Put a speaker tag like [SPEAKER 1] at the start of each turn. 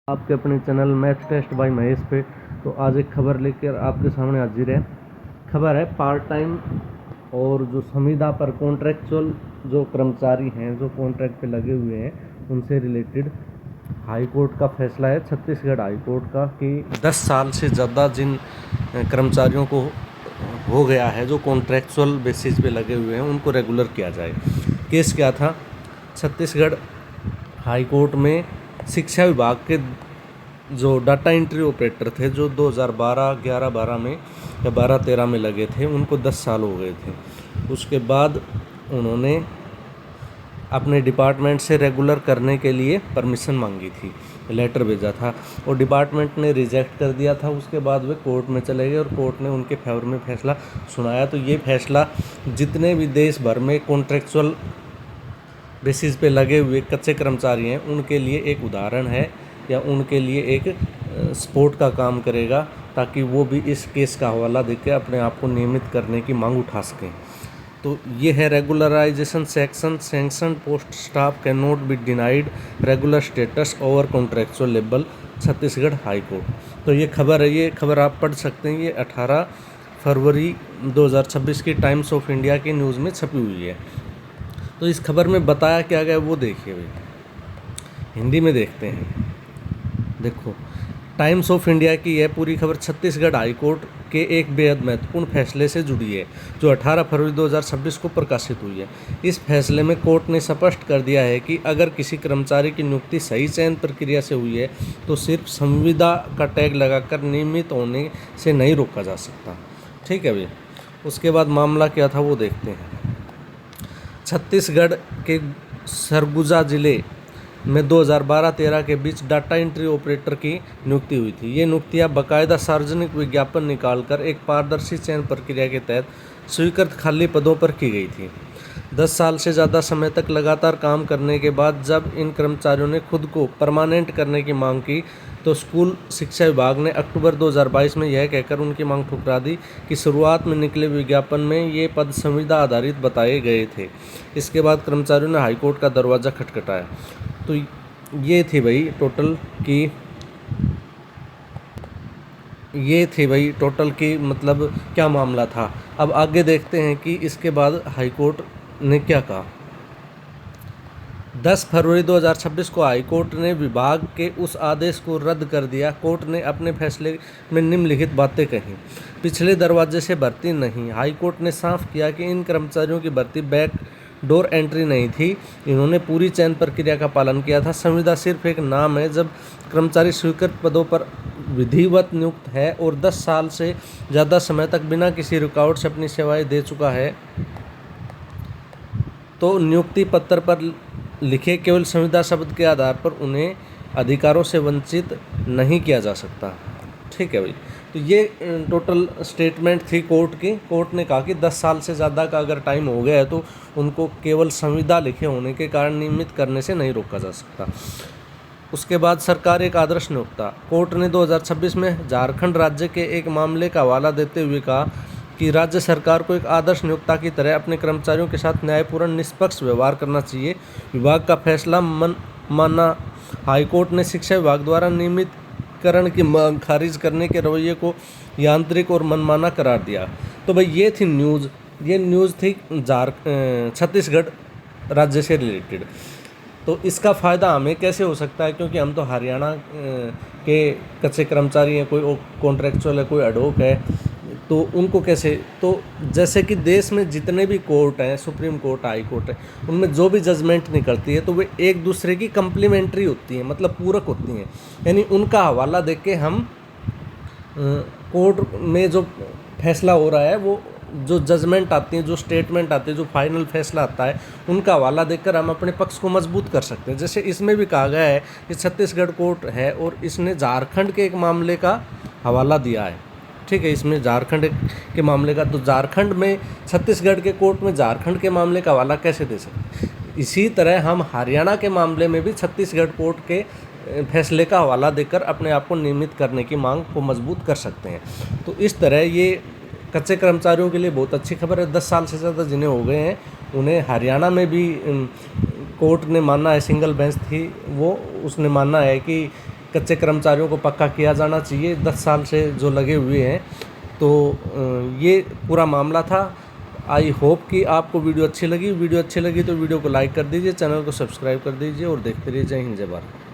[SPEAKER 1] आपके अपने channel math test by Mahesh पे। तो आज एक खबर लेकर आपके सामने हाजिर है। खबर है पार्ट टाइम और जो संविदा पर कॉन्ट्रैक्चुअल जो कर्मचारी हैं जो कॉन्ट्रैक्ट पे लगे हुए हैं उनसे रिलेटेड हाई कोर्ट का फैसला है, छत्तीसगढ़ हाई कोर्ट का, कि 10 साल से ज़्यादा जिन कर्मचारियों को हो गया है जो कॉन्ट्रैक्चुअल बेसिस पे लगे हुए हैं उनको रेगुलर किया जाए। केस क्या था? छत्तीसगढ़ हाई कोर्ट में शिक्षा विभाग के जो डाटा एंट्री ऑपरेटर थे जो 2011-12 में या 12-13 में लगे थे उनको 10 साल हो गए थे। उसके बाद उन्होंने अपने डिपार्टमेंट से रेगुलर करने के लिए परमिशन मांगी थी, लेटर भेजा था और डिपार्टमेंट ने रिजेक्ट कर दिया था। उसके बाद वे कोर्ट में चले गए और कोर्ट ने उनके फेवर में फैसला सुनाया। तो ये फैसला जितने भी देश भर में कॉन्ट्रैक्चुअल बेसिस पे लगे हुए कच्चे कर्मचारी हैं उनके लिए एक उदाहरण है या उनके लिए एक सपोर्ट का काम करेगा, ताकि वो भी इस केस का हवाला देकर अपने आप को नियमित करने की मांग उठा सकें। तो ये है regularisation section, sanction post staff can not be denied regular status over contractual level, Chhattisgarh high court. तो ये खबर है, ये खबर आप पढ़ सकते हैं। ये 18 फरवरी 2026 की टाइम्स ऑफ इंडिया की न्यूज़ में छपी हुई है। तो इस खबर में बताया क्या गया वो देखिए भाई, हिंदी में देखते हैं। देखो, टाइम्स ऑफ इंडिया की यह पूरी खबर छत्तीसगढ़ हाई कोर्ट के एक बेहद महत्वपूर्ण फैसले से जुड़ी है जो 18 फरवरी 2026 को प्रकाशित हुई है। इस फैसले में कोर्ट ने स्पष्ट कर दिया है कि अगर किसी कर्मचारी की नियुक्ति सही चयन प्रक्रिया से हुई है तो सिर्फ संविदा का टैग लगाकर नियमित होने से नहीं रोका जा सकता। ठीक है भाई। उसके बाद मामला क्या था वो देखते हैं। छत्तीसगढ़ के सरगुजा जिले में 2012-13 के बीच डाटा एंट्री ऑपरेटर की नियुक्ति हुई थी। ये नियुक्तियां बाकायदा सार्वजनिक विज्ञापन निकालकर एक पारदर्शी चयन प्रक्रिया के तहत स्वीकृत खाली पदों पर की गई थी। 10 साल से ज़्यादा समय तक लगातार काम करने के बाद जब इन कर्मचारियों ने खुद को परमानेंट करने की मांग की तो स्कूल शिक्षा विभाग ने अक्टूबर 2022 में यह कहकर उनकी मांग ठुकरा दी कि शुरुआत में निकले विज्ञापन में ये पद संविदा आधारित बताए गए थे। इसके बाद कर्मचारियों ने हाईकोर्ट का दरवाज़ा खटखटाया। तो ये थी भाई टोटल की मतलब क्या मामला था। अब आगे देखते हैं कि इसके बाद हाईकोर्ट ने क्या कहा। 10 फरवरी 2026 को हाईकोर्ट ने विभाग के उस आदेश को रद्द कर दिया। कोर्ट ने अपने फैसले में निम्नलिखित बातें कहीं। पिछले दरवाजे से भर्ती नहीं। हाईकोर्ट ने साफ किया कि इन कर्मचारियों की भर्ती बैक डोर एंट्री नहीं थी। इन्होंने पूरी चयन प्रक्रिया का पालन किया था। संविदा सिर्फ एक नाम है। जब कर्मचारी स्वीकृत पदों पर विधिवत नियुक्त है और 10 साल से ज़्यादा समय तक बिना किसी रुकावट से अपनी सेवाएं दे चुका है तो नियुक्ति पत्र पर लिखे केवल संविदा शब्द के आधार पर उन्हें अधिकारों से वंचित नहीं किया जा सकता। ठीक है भाई। तो ये टोटल स्टेटमेंट थी कोर्ट की। कोर्ट ने कहा कि 10 साल से ज़्यादा का अगर टाइम हो गया है तो उनको केवल संविदा लिखे होने के कारण नियमित करने से नहीं रोका जा सकता। उसके बाद सरकार एक आदर्श नियोक्ता। कोर्ट ने 2026 में झारखंड राज्य के एक मामले का हवाला देते हुए कहा कि राज्य सरकार को एक आदर्श नियोक्ता की तरह अपने कर्मचारियों के साथ न्यायपूर्ण निष्पक्ष व्यवहार करना चाहिए। विभाग का फैसला माना। हाईकोर्ट ने शिक्षा विभाग द्वारा नियमितकरण की मांग खारिज करने के रवैये को यांत्रिक और मनमाना करार दिया। तो भाई ये थी न्यूज़। ये न्यूज़ थी छत्तीसगढ़ राज्य से रिलेटेड। तो इसका फ़ायदा हमें कैसे हो सकता है, क्योंकि हम तो हरियाणा के कच्चे कर्मचारी हैं, कोई कॉन्ट्रैक्चुअल है, कोई एडहोक है, तो उनको कैसे, तो जैसे कि देश में जितने भी कोर्ट हैं, सुप्रीम कोर्ट, हाई कोर्ट है, उनमें जो भी जजमेंट निकलती है तो वे एक दूसरे की कम्प्लीमेंट्री होती हैं, मतलब पूरक होती हैं। यानी उनका हवाला देख के हम कोर्ट में जो फैसला हो रहा है, वो जो जजमेंट आती है, जो स्टेटमेंट आती है, जो फाइनल फैसला आता है, उनका हवाला देकर हम अपने पक्ष को मजबूत कर सकते हैं। जैसे इसमें भी कहा गया है कि छत्तीसगढ़ कोर्ट है और इसने झारखंड के एक मामले का हवाला दिया है। ठीक है, इसमें झारखंड के मामले का, तो झारखंड में छत्तीसगढ़ के कोर्ट में झारखंड के मामले का हवाला कैसे दे सकते। इसी तरह हम हरियाणा के मामले में भी छत्तीसगढ़ कोर्ट के फैसले का हवाला देकर अपने आप को नियमित करने की मांग को मजबूत कर सकते हैं। तो इस तरह ये कच्चे कर्मचारियों के लिए बहुत अच्छी खबर है। 10 साल से ज़्यादा जिन्हें हो गए हैं उन्हें हरियाणा में भी कोर्ट ने माना है, सिंगल बेंच थी वो, उसने माना है कि कच्चे कर्मचारियों को पक्का किया जाना चाहिए, 10 साल से जो लगे हुए हैं। तो ये पूरा मामला था। आई होप कि आपको वीडियो अच्छी लगी तो वीडियो को लाइक कर दीजिए, चैनल को सब्सक्राइब कर दीजिए और देखते रहिए। जय हिंद, जय भारत।